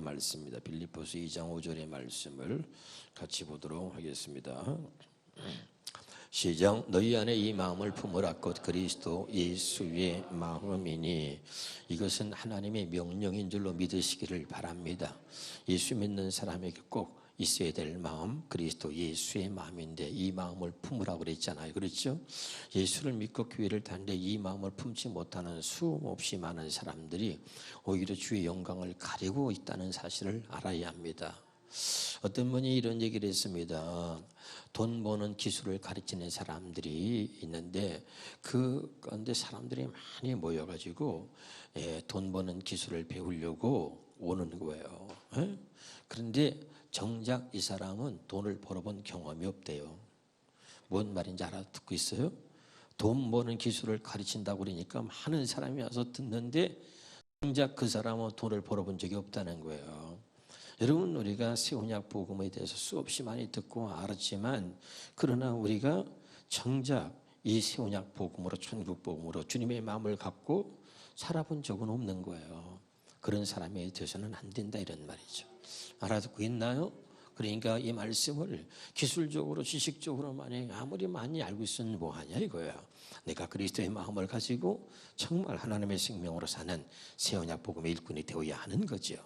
말씀입니다. 빌립보서 2장 5절의 말씀을 같이 보도록 하겠습니다. 시작. 너희 안에 이 마음을 품으라. 곧 그리스도 예수의 마음이니 이것은 하나님의 명령인 줄로 믿으시기를 바랍니다. 예수 믿는 사람에게 꼭 있어야 될 마음, 그리스도 예수의 마음인데 이 마음을 품으라고 그랬잖아요. 그렇죠? 예수를 믿고 교회를 다니는데 이 마음을 품지 못하는 수없이 많은 사람들이 오히려 주의 영광을 가리고 있다는 사실을 알아야 합니다. 어떤 분이 이런 얘기를 했습니다. 돈 버는 기술을 가르치는 사람들이 있는데 그 가운데 사람들이 많이 모여가지고 돈 버는 기술을 배우려고 오는 거예요. 그런데 정작 이 사람은 돈을 벌어본 경험이 없대요. 뭔 말인지 알아듣고 있어요? 돈 버는 기술을 가르친다고 그러니까 많은 사람이 와서 듣는데 정작 그 사람은 돈을 벌어본 적이 없다는 거예요. 여러분, 우리가 새 언약 복음에 대해서 수없이 많이 듣고 알았지만 그러나 우리가 정작 이 새 언약 복음으로, 천국 복음으로 주님의 마음을 갖고 살아본 적은 없는 거예요. 그런 사람에 대해서는 안 된다 이런 말이죠. 알아듣고 있나요? 그러니까 이 말씀을 기술적으로 지식적으로 아무리 많이 알고 있으면 뭐하냐 이거야. 내가 그리스도의 마음을 가지고 정말 하나님의 생명으로 사는 새 언약 복음의 일꾼이 되어야 하는 거죠.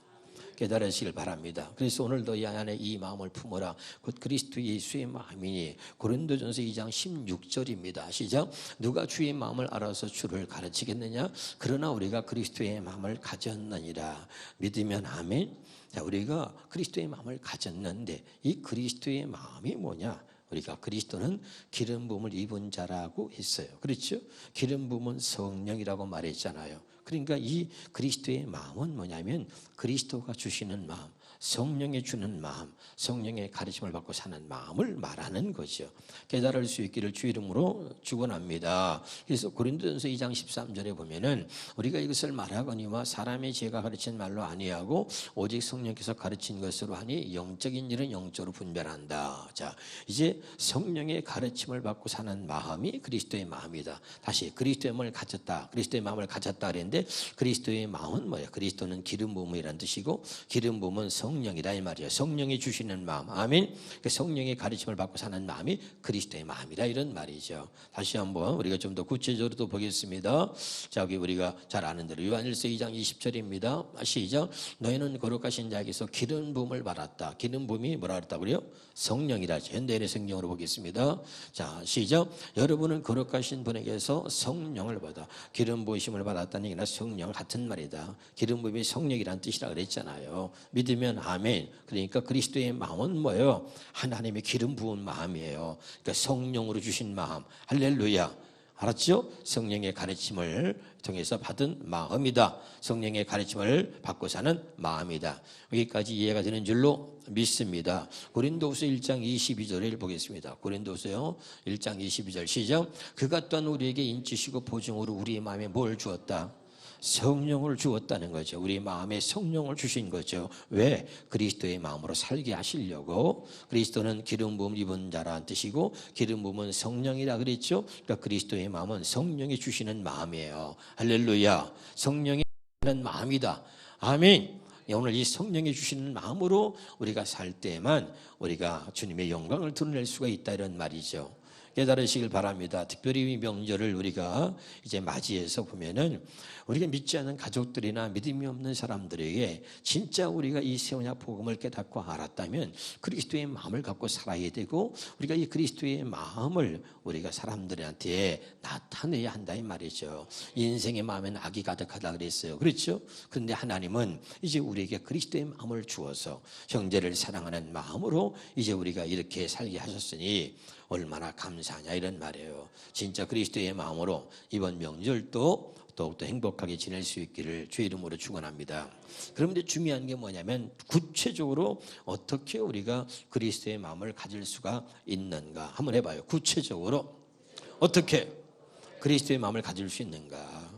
깨달으시길 바랍니다. 그래서 오늘 너희 안에 이 마음을 품어라. 곧 그리스도 예수의 마음이니 고린도전서 2장 16절입니다. 시작. 누가 주의 마음을 알아서 주를 가르치겠느냐? 그러나 우리가 그리스도의 마음을 가졌느니라. 믿으면 아멘. 자, 우리가 그리스도의 마음을 가졌는데 이 그리스도의 마음이 뭐냐? 우리가 그리스도는 기름 부음을 입은 자라고 했어요. 그렇죠? 기름 부음은 성령이라고 말했잖아요. 그러니까 이 그리스도의 마음은 뭐냐면 그리스도가 주시는 마음, 성령이 주는 마음, 성령의 가르침을 받고 사는 마음을 말하는 거죠. 깨달을 수 있기를 주 이름으로 축원합니다. 그래서 고린도전서 2장 13절에 보면은 우리가 이것을 말하거니와 사람의 지혜가 가르친 말로 아니하고 오직 성령께서 가르친 것으로 하니 영적인 일은 영적으로 분별한다. 자, 이제 성령의 가르침을 받고 사는 마음이 그리스도의 마음이다. 다시 그리스도의 마음을 가졌다. 그리스도의 마음을 가졌다 그랬는데 그리스도의 마음은 뭐예요? 그리스도는 기름 부음이라는 뜻이고 기름 부음은 성령이다 이 말이에요. 성령이 주시는 마음. 아멘. 성령의 가르침을 받고 사는 마음이 그리스도의 마음이다 이런 말이죠. 다시 한번 우리가 좀 더 구체적으로 또 보겠습니다. 자, 여기 우리가 잘 아는 대로 요한일서 2장 20절입니다. 시작. 너희는 거룩하신 자에게서 기름 부음을 받았다. 기름 부음이 뭐라 그랬다고 그래요? 성령이라죠. 현대인의 성경으로 보겠습니다. 자, 시작. 여러분은 거룩하신 분에게서 성령을 받아. 기름 부으심을 받았다는 얘기나 성령 같은 말이다. 기름 부음이 성령이라는 뜻이라 그랬잖아요. 믿으면 아멘. 그러니까 그리스도의 마음은 뭐예요? 하나님의 기름 부은 마음이에요. 그러니까 성령으로 주신 마음. 할렐루야. 알았죠? 성령의 가르침을 통해서 받은 마음이다. 성령의 가르침을 받고 사는 마음이다. 여기까지 이해가 되는 줄로 믿습니다. 고린도후서 1장 22절을 보겠습니다. 고린도후서 1장 22절 시작. 그가 또한 우리에게 인치시고 보증으로 우리의 마음에 뭘 주었다? 성령을 주었다는 거죠. 우리 마음에 성령을 주신 거죠. 왜? 그리스도의 마음으로 살게 하시려고. 그리스도는 기름 부음 입은 자라는 뜻이고 기름 부음은 성령이라 그랬죠. 그러니까 그리스도의 마음은 성령이 주시는 마음이에요. 할렐루야. 성령이 주시는 마음이다. 아멘. 오늘 이 성령이 주시는 마음으로 우리가 살 때만 우리가 주님의 영광을 드러낼 수가 있다 이런 말이죠. 깨달으시길 바랍니다. 특별히 이 명절을 우리가 이제 맞이해서 보면은 우리가 믿지 않는 가족들이나 믿음이 없는 사람들에게 진짜 우리가 이 새 언약 복음을 깨닫고 알았다면 그리스도의 마음을 갖고 살아야 되고 우리가 이 그리스도의 마음을 우리가 사람들한테 나타내야 한다 이 말이죠. 인생의 마음에는 악이 가득하다 그랬어요. 그렇죠? 그런데 하나님은 이제 우리에게 그리스도의 마음을 주어서 형제를 사랑하는 마음으로 이제 우리가 이렇게 살게 하셨으니 얼마나 감사하냐 이런 말이에요. 진짜 그리스도의 마음으로 이번 명절도 더욱더 행복하게 지낼 수 있기를 주의 이름으로 축원합니다. 그런데 중요한 게 뭐냐면 구체적으로 어떻게 우리가 그리스도의 마음을 가질 수가 있는가 한번 해봐요. 구체적으로 어떻게 그리스도의 마음을 가질 수 있는가.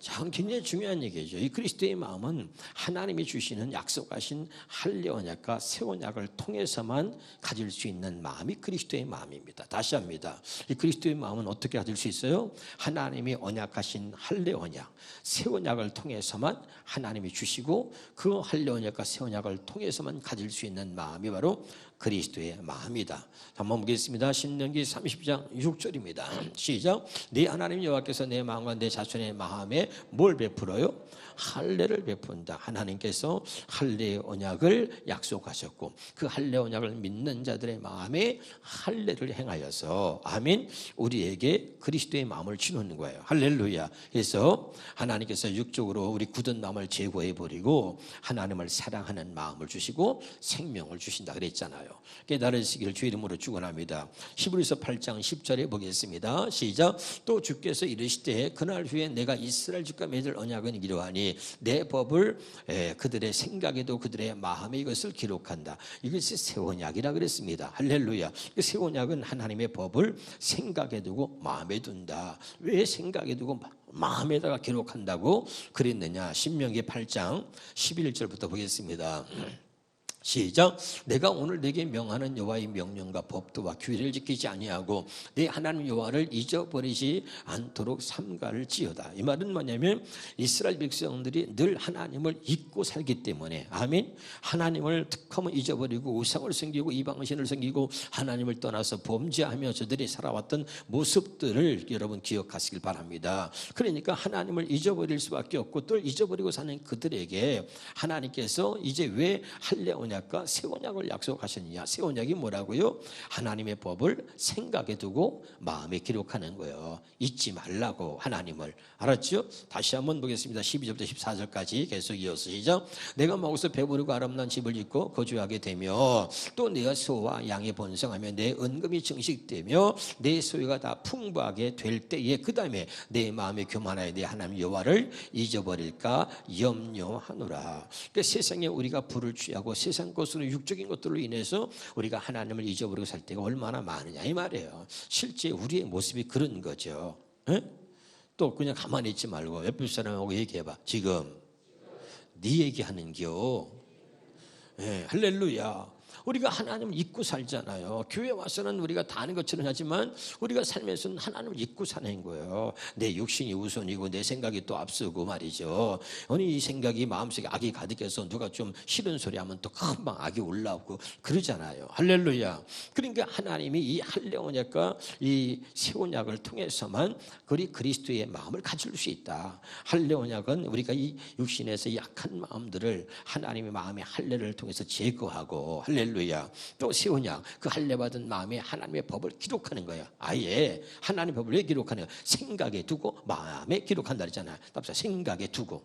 참 굉장히 중요한 얘기죠. 이 그리스도의 마음은 하나님이 주시는 약속하신 할례 언약과 새 언약을 통해서만 가질 수 있는 마음이 그리스도의 마음입니다. 다시 합니다. 이 그리스도의 마음은 어떻게 가질 수 있어요? 하나님이 언약하신 할례 언약, 새 언약을 통해서만 하나님이 주시고 그 할례 언약과 새 언약을 통해서만 가질 수 있는 마음이 바로 그리스도의 마음이다. 한번 보겠습니다. 신명기 30장 6절입니다. 시작. 네 하나님 여호와께서 내 마음과 내 자손의 마음에 뭘 베풀어요? 할례를 베푼다. 하나님께서 할례의 언약을 약속하셨고 그 할례 언약을 믿는 자들의 마음에 할례를 행하여서 아멘 우리에게 그리스도의 마음을 주는 거예요. 할렐루야. 그래서 하나님께서 육적으로 우리 굳은 마음을 제거해 버리고 하나님을 사랑하는 마음을 주시고 생명을 주신다 그랬잖아요. 깨달으시기를 주 이름으로 축원합니다. 히브리서 8장 10절에 보겠습니다. 시작. 또 주께서 이르시되 그날 후에 내가 이스라엘 집과 맺을 언약은 이러하니 내 법을 그들의 생각에도 그들의 마음에 이것을 기록한다. 이것이 새 언약이라 그랬습니다. 할렐루야. 새 언약은 하나님의 법을 생각에 두고 마음에 둔다. 왜 생각에 두고 마음에다가 기록한다고 그랬느냐? 신명기 8장 11절부터 보겠습니다. 시작. 내가 오늘 내게 명하는 여호와의 명령과 법도와 규례를 지키지 아니하고 내 하나님 여호와를 잊어버리지 않도록 삼가를 지어다. 이 말은 뭐냐면 이스라엘 백성들이 늘 하나님을 잊고 살기 때문에 아멘. 하나님을 득하면 잊어버리고 우상을 섬기고 이방신을 섬기고 하나님을 떠나서 범죄하며 저들이 살아왔던 모습들을 여러분 기억하시길 바랍니다. 그러니까 하나님을 잊어버릴 수밖에 없고 또 잊어버리고 사는 그들에게 하나님께서 이제 왜 할례 언약과 새 언약을 약속하셨느냐? 새 언약이 뭐라고요? 하나님의 법을 생각에 두고 마음에 기록하는 거예요. 잊지 말라고 하나님을. 알았죠? 다시 한번 보겠습니다. 12절부터 14절까지 계속 이어서 시작. 내가 먹어서 배부르고 아름다운 집을 짓고 거주하게 되며 또 내가 소와 양이 번성하며 내 은금이 증식되며 내 소유가 다 풍부하게 될 때에 그 다음에 내 마음에 교만하여 내 하나님 여호와를 잊어버릴까 염려하노라. 그러니까 세상에 우리가 불을 취하고 세상 것으로 육적인 것들로 인해서 우리가 하나님을 잊어버리고 살 때가 얼마나 많으냐 이 말이에요. 실제 우리의 모습이 그런 거죠. 에? 또 그냥 가만히 있지 말고 옆에 사람하고 얘기해봐. 지금 네 얘기하는겨. 예, 할렐루야. 우리가 하나님을 잊고 살잖아요. 교회 와서는 우리가 다 아는 것처럼 하지만 우리가 살면서는 하나님을 잊고 사는 거예요. 내 육신이 우선이고 내 생각이 또 앞서고 말이죠. 아니 이 생각이 마음속에 악이 가득해서 누가 좀 싫은 소리 하면 또 금방 악이 올라오고 그러잖아요. 할렐루야. 그러니까 하나님이 이 할례 언약과 이 새 언약을 통해서만 우리 그리스도의 마음을 가질 수 있다. 할례 언약은 우리가 이 육신에서 약한 마음들을 하나님의 마음의 할례를 통해서 제거하고 할렐루야. 또 새 언약 그 할례 받은 마음에 하나님의 법을 기록하는 거예요. 아예 하나님의 법을 왜 기록하냐? 생각에 두고 마음에 기록한다 그랬잖아요. 답사 생각에 두고.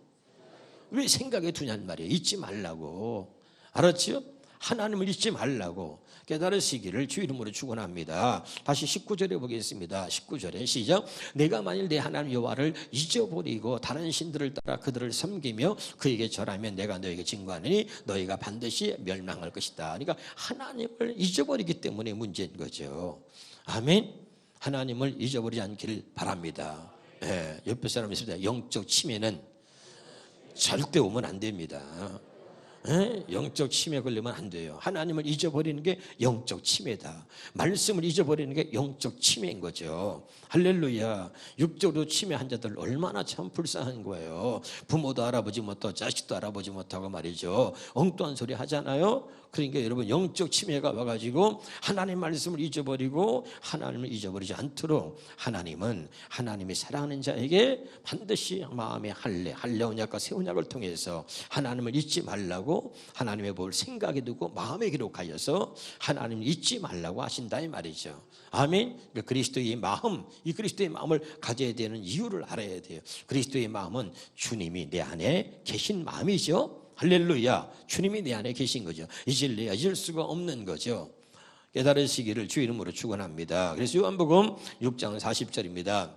왜 생각에 두냐는 말이에요. 잊지 말라고. 알았죠? 하나님을 잊지 말라고 깨달으시기를 주 이름으로 축원합니다. 다시 19절에 보겠습니다. 19절에 시작. 내가 만일 내 하나님 여호와를 잊어버리고 다른 신들을 따라 그들을 섬기며 그에게 절하면 내가 너에게 증거하느니 너희가 반드시 멸망할 것이다. 그러니까 하나님을 잊어버리기 때문에 문제인 거죠. 아멘. 하나님을 잊어버리지 않기를 바랍니다. 예, 옆에 사람 있습니다. 영적 치매는 절대 오면 안 됩니다. 영적 치매 걸리면 안 돼요. 하나님을 잊어버리는 게 영적 치매다. 말씀을 잊어버리는 게 영적 치매인 거죠. 할렐루야. 육적으로 치매한 자들 얼마나 참 불쌍한 거예요. 부모도 알아보지 못하고 자식도 알아보지 못하고 말이죠. 엉뚱한 소리 하잖아요. 그러니까 여러분 영적 치매가 와가지고 하나님 말씀을 잊어버리고 하나님을 잊어버리지 않도록 하나님은 하나님이 사랑하는 자에게 반드시 마음의 할례 언약과 새 언약을 통해서 하나님을 잊지 말라고 하나님의 법을 생각에 두고 마음에 기록하여서 하나님을 잊지 말라고 하신다 이 말이죠. 아멘. 그리스도의 마음, 이 그리스도의 마음을 가져야 되는 이유를 알아야 돼요. 그리스도의 마음은 주님이 내 안에 계신 마음이죠. 할렐루야. 주님이 내 안에 계신 거죠. 잊을래야 잊을 수가 없는 거죠. 깨달으시기를 주 이름으로 축원합니다. 그래서 요한복음 6장 40절입니다.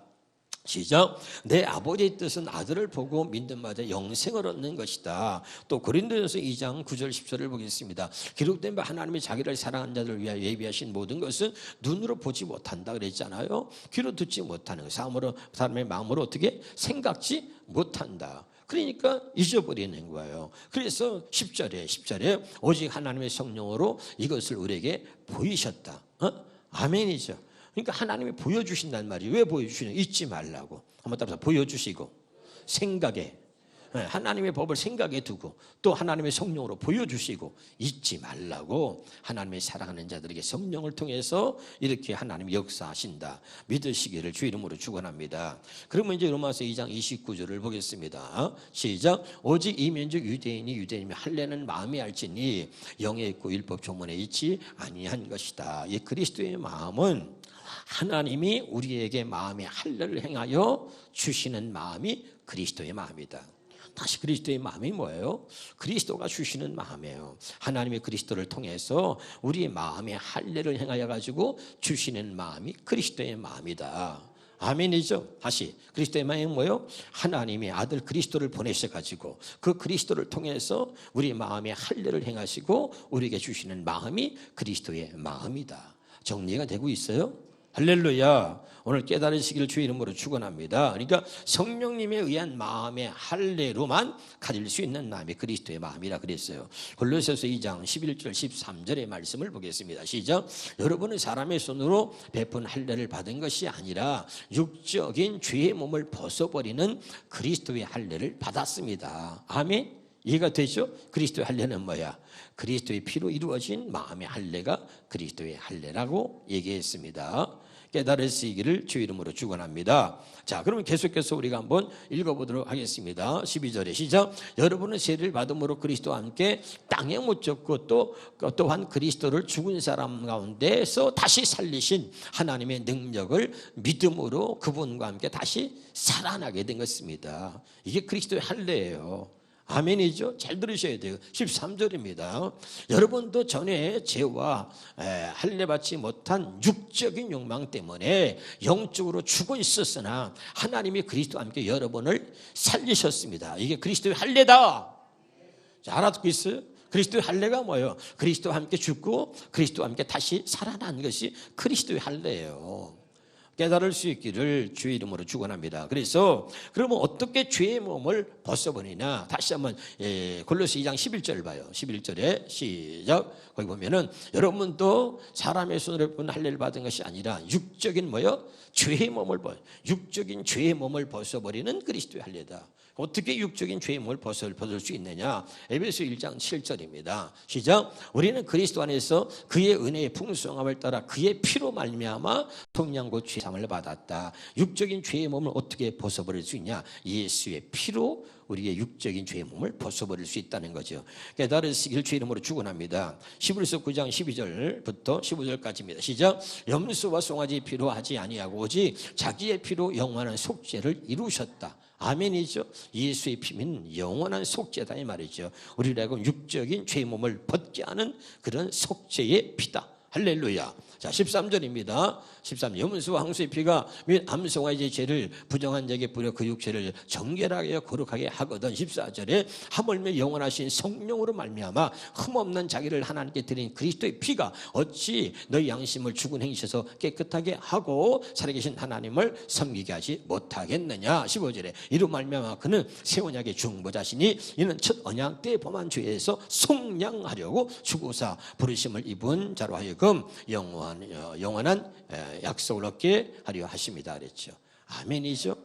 시작. 내 아버지의 뜻은 아들을 보고 믿는 바에 영생을 얻는 것이다. 또 고린도전서 2장 9절 10절을 보겠습니다. 기록된 바 하나님이 자기를 사랑하는 자들을 위하여 예비하신 모든 것은 눈으로 보지 못한다 그랬잖아요. 귀로 듣지 못하는 것, 사람의 마음으로 어떻게 생각지 못한다. 그러니까 잊어버리는 거예요. 그래서 10절에 오직 하나님의 성령으로 이것을 우리에게 보이셨다. 아멘이죠. 그러니까 하나님이 보여주신단 말이에요. 왜 보여주시냐? 잊지 말라고. 한번 따라서 보여주시고 생각에, 하나님의 법을 생각에 두고 또 하나님의 성령으로 보여주시고 잊지 말라고 하나님의 사랑하는 자들에게 성령을 통해서 이렇게 하나님이 역사하신다. 믿으시기를 주 이름으로 축원합니다. 그러면 이제 로마서 2장 29절을 보겠습니다. 시작. 오직 이민족 유대인이 유대인이며 할례는 마음이 알지니 영에 있고 율법 조문에 있지 아니한 것이다. 이 그리스도의 마음은 하나님이 우리에게 마음의 할례를 행하여 주시는 마음이 그리스도의 마음이다. 다시 그리스도의 마음이 뭐예요? 그리스도가 주시는 마음이에요. 하나님의 그리스도를 통해서 우리의 마음의 할례를 행하여 가지고 주시는 마음이 그리스도의 마음이다. 아멘이죠. 다시 그리스도의 마음이 뭐예요? 하나님의 아들 그리스도를 보내셔가지고 그 그리스도를 통해서 우리 마음의 할례를 행하시고 우리에게 주시는 마음이 그리스도의 마음이다. 정리가 되고 있어요? 할렐루야. 오늘 깨달으시기를 주의 이름으로 축원합니다. 그러니까 성령님에 의한 마음의 할례로만 가질 수 있는 마음이 그리스도의 마음이라 그랬어요. 골로새서 2장 11절 13절의 말씀을 보겠습니다. 시작. 여러분은 사람의 손으로 베푼 할례를 받은 것이 아니라 육적인 죄의 몸을 벗어버리는 그리스도의 할례를 받았습니다. 아멘. 이해가 되죠? 그리스도의 할례는 뭐야? 그리스도의 피로 이루어진 마음의 할례가 그리스도의 할례라고 얘기했습니다. 깨달으시기를 주 이름으로 축원합니다. 자, 그러면 계속해서 우리가 한번 읽어보도록 하겠습니다. 12절에 시작. 여러분은 세례를 받음으로 그리스도와 함께 땅에 못 졌고 또한 그리스도를 죽은 사람 가운데서 다시 살리신 하나님의 능력을 믿음으로 그분과 함께 다시 살아나게 된 것입니다. 이게 그리스도의 할례예요. 아멘이죠. 잘 들으셔야 돼요. 13절입니다. 여러분도 전에 죄와 할례받지 못한 육적인 욕망 때문에 영적으로 죽어 있었으나 하나님이 그리스도와 함께 여러분을 살리셨습니다. 이게 그리스도의 할례다. 자, 알아듣고 있어요? 그리스도의 할례가 뭐예요? 그리스도와 함께 죽고 그리스도와 함께 다시 살아난 것이 그리스도의 할례예요. 깨달을 수 있기를 주의 이름으로 축원합니다. 그래서 그러면 어떻게 죄의 몸을 벗어버리냐? 다시 한번 골로새 2장 11절을 봐요. 11절에 시작. 거기 보면은 여러분도 사람의 손으로 본 할례를 받은 것이 아니라 육적인 뭐요? 죄의 몸을 육적인 죄의 몸을 벗어버리는 그리스도의 할례다. 어떻게 육적인 죄의 몸을 벗을 수 있느냐? 에베소 1장 7절입니다. 시작. 우리는 그리스도 안에서 그의 은혜의 풍성함을 따라 그의 피로 말미암아 속량고 죄상을 받았다. 육적인 죄의 몸을 어떻게 벗어버릴 수 있냐? 예수의 피로 우리의 육적인 죄의 몸을 벗어버릴 수 있다는 거죠. 깨달으시길 주의 이름으로 축원합니다. 히브리서 9장 12절부터 15절까지입니다. 시작. 염소와 송아지 피로 하지 아니하고 오직 자기의 피로 영원한 속죄를 이루셨다. 아멘이죠. 예수의 피는 영원한 속죄다 이 말이죠. 우리라고 육적인 죄의 몸을 벗게 하는 그런 속죄의 피다. 할렐루야. 자, 13절입니다. 13절. 염소와 항소의 피가 및 암송아지의 죄를 부정한 자에게 뿌려 그 육체를 정결하게 거룩하게 하거든. 14절에 하물며 영원하신 성령으로 말미암아 흠없는 자기를 하나님께 드린 그리스도의 피가 어찌 너희 양심을 죽은 행실에서 깨끗하게 하고 살아계신 하나님을 섬기게 하지 못하겠느냐. 15절에 이로 말미암아 그는 새 언약의 중보자시니 이는 첫 언약 때 범한 죄에서 속량하려고 죽으사 부르심을 입은 자로 하여금 영원한 약속을 얻게 하려 하십니다 그랬죠. 아멘이죠.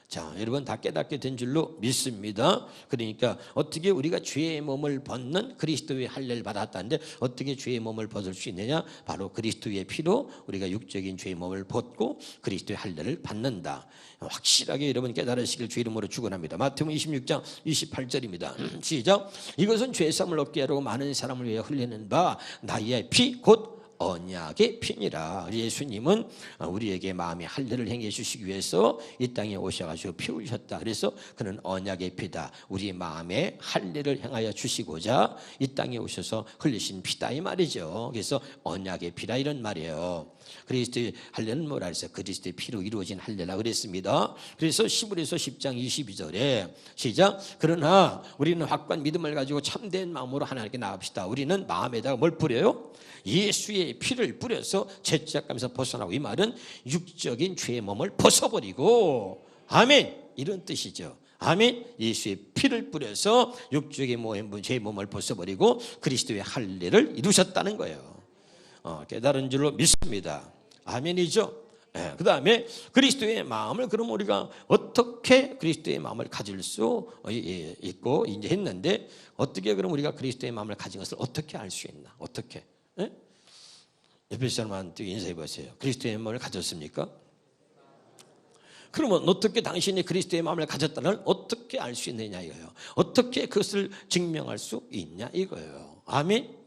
자, 여러분 다 깨닫게 된 줄로 믿습니다. 그러니까 어떻게 우리가 죄의 몸을 벗는 그리스도의 할례를 받았다는데 어떻게 죄의 몸을 벗을 수 있느냐? 바로 그리스도의 피로 우리가 육적인 죄의 몸을 벗고 그리스도의 할례를 받는다. 확실하게 여러분 깨달으시길 주 이름으로 축원합니다. 마태복음 26장 28절입니다. 시작. 이것은 죄 사함을 얻게 하려고 많은 사람을 위해 흘리는 바 나의 피 곧 언약의 피니라. 예수님은 우리에게 마음의 할례를 행해 주시기 위해서 이 땅에 오셔가지고 피 흘리셨다. 그래서 그는 언약의 피다. 우리 마음의 할례를 행하여 주시고자 이 땅에 오셔서 흘리신 피다 이 말이죠. 그래서 언약의 피라 이런 말이에요. 그리스도의 할례는 뭐라 그랬어요? 그리스도의 피로 이루어진 할례라 그랬습니다. 그래서 히브리서 10장 22절에 시작. 그러나 우리는 확고한 믿음을 가지고 참된 마음으로 하나님께 나갑시다. 우리는 마음에다가 뭘 뿌려요? 예수의 피를 뿌려서 죄책감에서 벗어나고, 이 말은 육적인 죄의 몸을 벗어버리고, 아멘, 이런 뜻이죠. 아멘. 예수의 피를 뿌려서 육적인 죄의 몸을 벗어버리고 그리스도의 할례를 이루셨다는 거예요. 깨달은 줄로 믿습니다. 아멘이죠. 그 다음에 그리스도의 마음을 그럼 우리가 어떻게 그리스도의 마음을 가질 수 있고 이제 했는데, 어떻게 그럼 우리가 그리스도의 마음을 가진 것을 어떻게 알 수 있나? 어떻게? 옆에 사람한테 인사해 보세요. 그리스도의 마음을 가졌습니까? 그러면 어떻게 당신이 그리스도의 마음을 가졌다는 어떻게 알 수 있느냐 이거예요. 어떻게 그것을 증명할 수 있냐 이거예요. 아멘.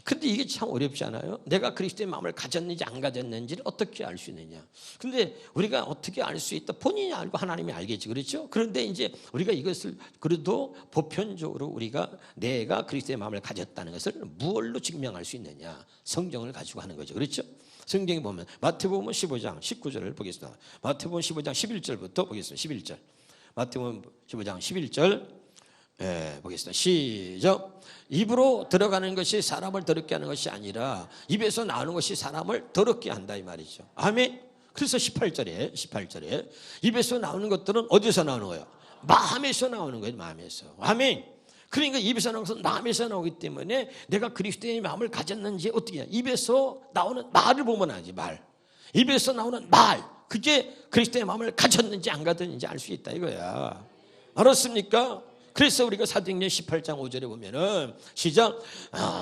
근데 이게 참 어렵지 않아요? 내가 그리스도의 마음을 가졌는지 안 가졌는지를 어떻게 알 수 있느냐. 근데 우리가 어떻게 알 수 있다? 본인이 알고 하나님이 알겠지, 그렇죠? 그런데 이제 우리가 이것을 그래도 보편적으로 우리가 내가 그리스도의 마음을 가졌다는 것을 무엇로 증명할 수 있느냐? 성경을 가지고 하는 거죠, 그렇죠? 성경에 보면 마태복음 15장 19절을 보겠습니다. 마태복음 15장 11절부터 보겠습니다. 11절. 마태복음 15장 11절 보겠습니다. 시작. 입으로 들어가는 것이 사람을 더럽게 하는 것이 아니라 입에서 나오는 것이 사람을 더럽게 한다 이 말이죠. 아멘. 그래서 18절에 입에서 나오는 것들은 어디서 나오는 거예요? 마음에서 나오는 거예요. 마음에서. 아멘. 그러니까 입에서 나오는 것은 마음에서 나오기 때문에 내가 그리스도의 마음을 가졌는지 어떻게 해요? 입에서 나오는 말을 보면 알지. 말. 입에서 나오는 말. 그게 그리스도의 마음을 가졌는지 안 가졌는지 알 수 있다 이거야. 알았습니까? 그래서 우리가 사도행전 18장 5절에 보면은 시작.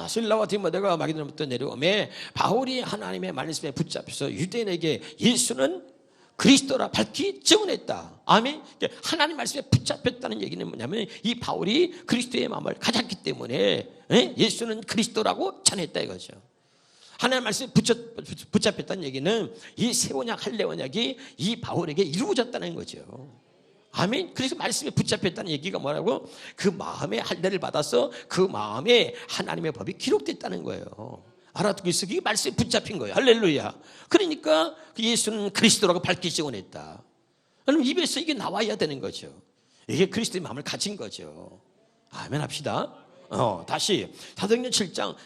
실라와 디모데가 마게도냐부터 내려오매 바울이 하나님의 말씀에 붙잡혀서 유대인에게 예수는 그리스도라 밝히 증언했다. 아멘. 하나님 말씀에 붙잡혔다는 얘기는 뭐냐면 이 바울이 그리스도의 마음을 가졌기 때문에 예수는 그리스도라고 전했다 이거죠. 하나님 말씀에 붙잡혔다는 얘기는 이 새 언약 할례 언약이 이 바울에게 이루어졌다는 거죠. 아멘. 그래서 말씀에 붙잡혔다는 얘기가 뭐라고? 그 마음에 할례를 받아서 그 마음에 하나님의 법이 기록됐다는 거예요. 알아듣고 있어? 그게 말씀에 붙잡힌 거예요. 할렐루야. 그러니까 예수는 그리스도라고 밝히 증언했다. 그럼 입에서 이게 나와야 되는 거죠. 이게 그리스도의 마음을 가진 거죠. 아멘 합시다. 다시 사도행전 7장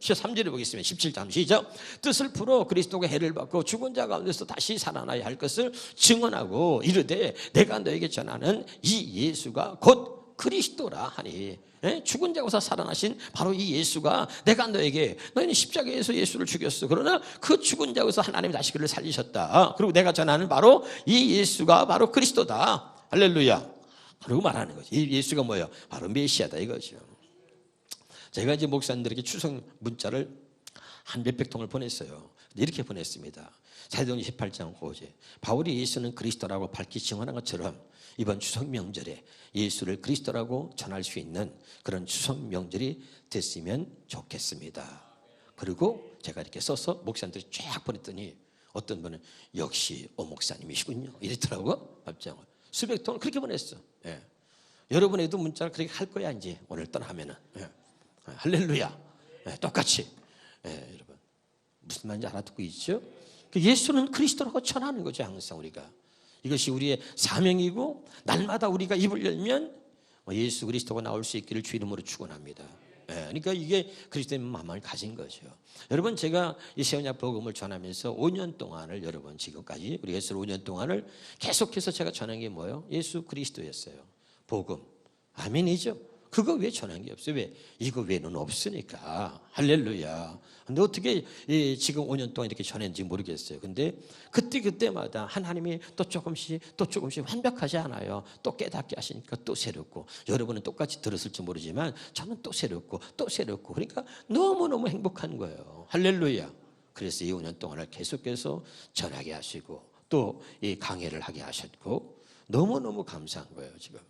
13절에 보겠습니다. 17장 시작. 뜻을 풀어 그리스도가 해를 받고 죽은 자 가운데서 다시 살아나야 할 것을 증언하고 이르되 내가 너에게 전하는 이 예수가 곧 그리스도라 하니. 죽은 자고서 살아나신 바로 이 예수가 내가 너희는 십자가에서 예수를 죽였어. 그러나 그 죽은 자고서 하나님이 다시 그를 살리셨다. 그리고 내가 전하는 바로 이 예수가 바로 그리스도다. 할렐루야. 그리고 말하는 거죠. 이 예수가 뭐예요? 바로 메시아다 이거죠. 제가 이제 목사님들에게 추석 문자를 한 몇백 통을 보냈어요. 이렇게 보냈습니다. 사도행전 18장 5절. 바울이 예수는 그리스도라고 밝히 증언한 것처럼 이번 추석 명절에 예수를 그리스도라고 전할 수 있는 그런 추석 명절이 됐으면 좋겠습니다. 그리고 제가 이렇게 써서 목사님들이 쫙 보냈더니 어떤 분은 역시 목사님이시군요 이랬더라고요. 답장을 수백 통을 그렇게 보냈어. 여러분에도 문자를 그렇게 할 거야 이제 오늘 떠나면은. 할렐루야. 똑같이. 여러분 무슨 말인지 알아듣고 있죠? 예수는 그리스도라고 전하는 거죠. 항상 우리가 이것이 우리의 사명이고 날마다 우리가 입을 열면 예수 그리스도가 나올 수 있기를 주 이름으로 축원합니다. 그러니까 이게 그리스도의 마음을 가진 거죠. 여러분 제가 이 새 언약 복음을 전하면서 5년 동안을 여러분 지금까지 우리 예수 5년 동안을 계속해서 제가 전한 게 뭐예요? 예수 그리스도였어요. 복음. 아멘이죠. 그거 왜 전한 게 없어요? 왜? 이거 외에는 없으니까. 할렐루야. 근데 어떻게 지금 5년 동안 이렇게 전했는지 모르겠어요. 근데 그때마다 하나님이 또 조금씩 완벽하지 않아요. 또 깨닫게 하시니까 또 새롭고, 여러분은 똑같이 들었을지 모르지만 저는 또 새롭고 그러니까 너무너무 행복한 거예요. 할렐루야. 그래서 이 5년 동안을 계속해서 전하게 하시고 또 이 강해를 하게 하셨고 너무너무 감사한 거예요. 지금.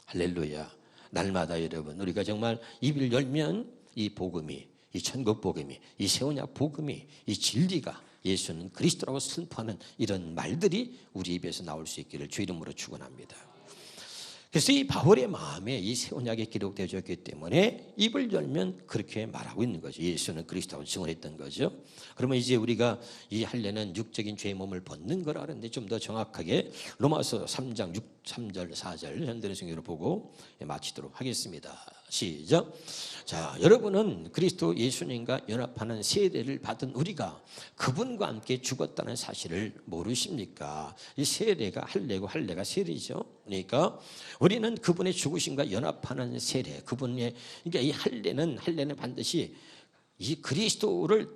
할렐루야. 날마다 여러분 우리가 정말 입을 열면 이 복음이 이 천국 복음이, 이 새 언약 복음이, 이 진리가 예수는 그리스도라고 선포하는 이런 말들이 우리 입에서 나올 수 있기를 주 이름으로 축원합니다. 그래서 이 바울의 마음에 이 새 언약이 기록되어 있기 때문에 입을 열면 그렇게 말하고 있는 거죠. 예수는 그리스도라고 증언했던 거죠. 그러면 이제 우리가 이 할례는 육적인 죄의 몸을 벗는 거라 하는데 좀 더 정확하게 로마서 3장 3절 4절 현대의 성경으로 보고 마치도록 하겠습니다. 시작. 자, 여러분은 그리스도 예수님과 연합하는 세례를 받은 우리가 그분과 함께 죽었다는 사실을 모르십니까? 이 세례가 할례고 할례가 세례죠. 그러니까 우리는 그분의 죽으심과 연합하는 세례, 그분의, 그러니까 이 할례는 반드시 이 그리스도를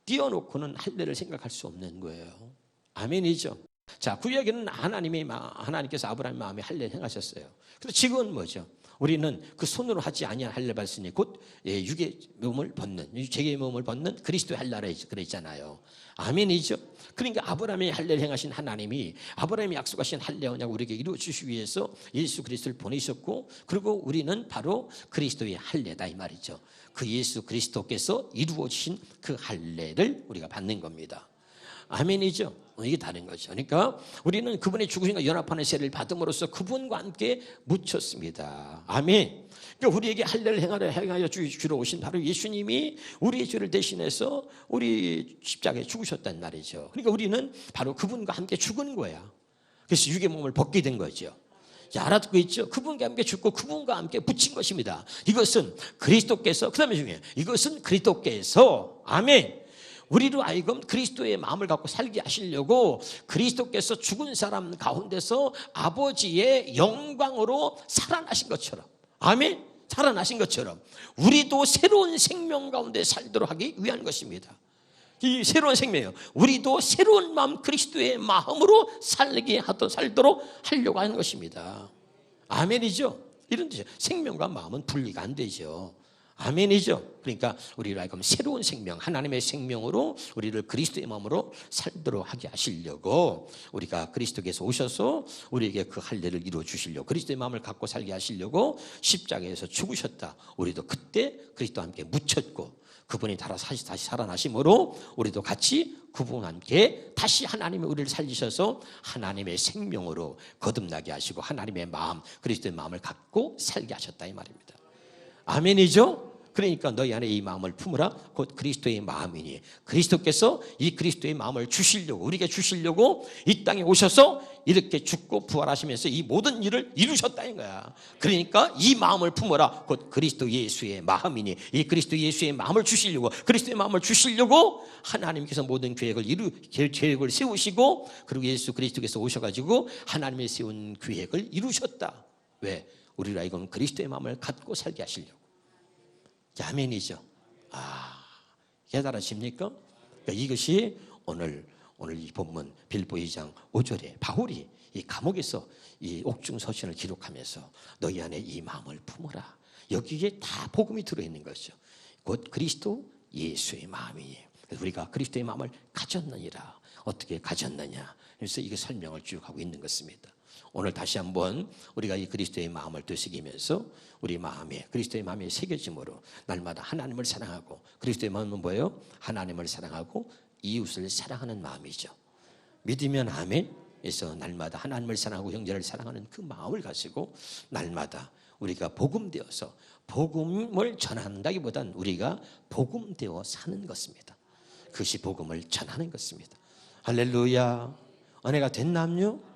띄워놓고는 할례를 생각할 수 없는 거예요. 아멘이죠. 자, 구약에는 하나님께서 아브라함의 마음에 할례를 행하셨어요. 그래서 지금은 뭐죠? 우리는 그 손으로 하지 아니한 할례 받으니 곧 육의 몸을 벗는, 죄의 몸을 벗는 그리스도의 할례라 그랬잖아요. 아멘이죠. 그러니까 아브라함의 할례를 행하신 하나님이 아브라함이 약속하신 할례 언약을 우리에게 이루어 주시기 위해서 예수 그리스도를 보내셨고, 그리고 우리는 바로 그리스도의 할례다 이 말이죠. 그 예수 그리스도께서 이루어 주신 그 할례를 우리가 받는 겁니다. 아멘이죠. 이게 다른 거죠. 그러니까 우리는 그분의 죽으심과 연합하는 세례를 받음으로써 그분과 함께 묻혔습니다. 아멘. 그러니까 우리에게 할례를 행하여 주러 오신 바로 예수님이 우리의 죄를 대신해서 우리 십자가에 죽으셨단 말이죠. 그러니까 우리는 바로 그분과 함께 죽은 거야. 그래서 육의 몸을 벗게 된 거죠. 알아듣고 있죠? 그분과 함께 죽고 그분과 함께 붙인 것입니다. 이것은 그리스도께서, 그 다음에 중요해요. 이것은 그리스도께서, 아멘, 우리로 하여금 그리스도의 마음을 갖고 살게 하시려고 그리스도께서 죽은 사람 가운데서 아버지의 영광으로 살아나신 것처럼, 아멘, 살아나신 것처럼 우리도 새로운 생명 가운데 살도록 하기 위한 것입니다. 이 새로운 생명이에요. 우리도 새로운 마음, 그리스도의 마음으로 살도록 하려고 하는 것입니다. 아멘이죠. 이런 뜻이죠. 생명과 마음은 분리가 안 되죠. 아멘이죠. 그러니까 우리를 하여금 새로운 생명, 하나님의 생명으로 우리를 그리스도의 마음으로 살도록 하게 하시려고, 우리가 그리스도께서 오셔서 우리에게 그 할례를 이루어 주시려고, 그리스도의 마음을 갖고 살게 하시려고 십자가에서 죽으셨다. 우리도 그때 그리스도와 함께 묻혔고 그분이 다시 살아나심으로 우리도 같이 그분과 함께 다시 하나님이 우리를 살리셔서 하나님의 생명으로 거듭나게 하시고 하나님의 마음, 그리스도의 마음을 갖고 살게 하셨다 이 말입니다. 아멘이죠. 그러니까 너희 안에 이 마음을 품으라. 곧 그리스도의 마음이니, 그리스도께서 이 그리스도의 마음을 주시려고, 우리에게 주시려고 이 땅에 오셔서 이렇게 죽고 부활하시면서 이 모든 일을 이루셨다는 거야. 그러니까 이 마음을 품어라. 곧 그리스도 예수의 마음이니, 이 그리스도 예수의 마음을 주시려고, 그리스도의 마음을 주시려고 하나님께서 모든 계획을 세우시고, 그리고 예수 그리스도께서 오셔가지고 하나님의 세운 계획을 이루셨다. 왜? 우리를 하여금 그리스도의 마음을 갖고 살게 하시려고. 아멘이죠. 깨달으십니까? 그러니까 이것이 오늘 이 본문 빌립보 2장 5절에 바울이 이 감옥에서 이 옥중서신을 기록하면서 너희 안에 이 마음을 품어라. 여기에 다 복음이 들어있는 것이죠. 곧 그리스도 예수의 마음이니, 우리가 그리스도의 마음을 가졌느니라. 어떻게 가졌느냐? 그래서 이게 설명을 쭉 하고 있는 것입니다. 오늘 다시 한번 우리가 이 그리스도의 마음을 되새기면서 우리 마음에, 그리스도의 마음에 새겨짐으로 날마다 하나님을 사랑하고, 그리스도의 마음은 뭐예요? 하나님을 사랑하고 이웃을 사랑하는 마음이죠. 믿으면 아멘. 그래서 날마다 하나님을 사랑하고 형제를 사랑하는 그 마음을 가지고 날마다 우리가 복음되어서, 복음을 전한다기보단 우리가 복음되어 사는 것입니다. 그것이 복음을 전하는 것입니다. 할렐루야. 은혜가 됐나요?